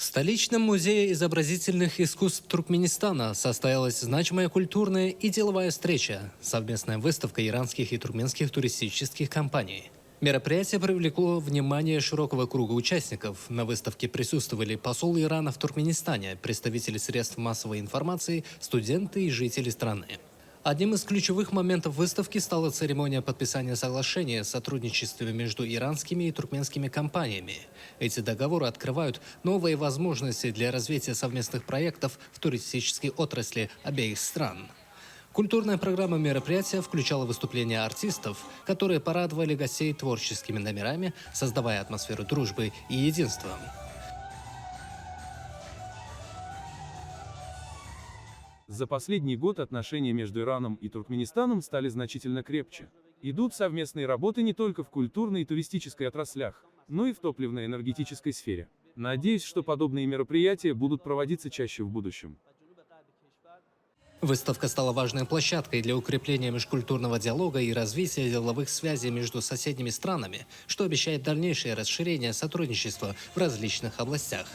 Столичном музее изобразительных искусств Туркменистана состоялась значимая культурная и деловая встреча, совместная выставка иранских и туркменских туристических компаний. Мероприятие привлекло внимание широкого круга участников. На выставке присутствовали посол Ирана в Туркменистане, представители средств массовой информации, студенты и жители страны. Одним из ключевых моментов выставки стала церемония подписания соглашения о сотрудничестве между иранскими и туркменскими компаниями. Эти договоры открывают новые возможности для развития совместных проектов в туристической отрасли обеих стран. Культурная программа мероприятия включала выступления артистов, которые порадовали гостей творческими номерами, создавая атмосферу дружбы и единства. За последний год отношения между Ираном и Туркменистаном стали значительно крепче. Идут совместные работы не только в культурной и туристической отраслях, но и в топливно-энергетической сфере. Надеюсь, что подобные мероприятия будут проводиться чаще в будущем. Выставка стала важной площадкой для укрепления межкультурного диалога и развития деловых связей между соседними странами, что обещает дальнейшее расширение сотрудничества в различных областях.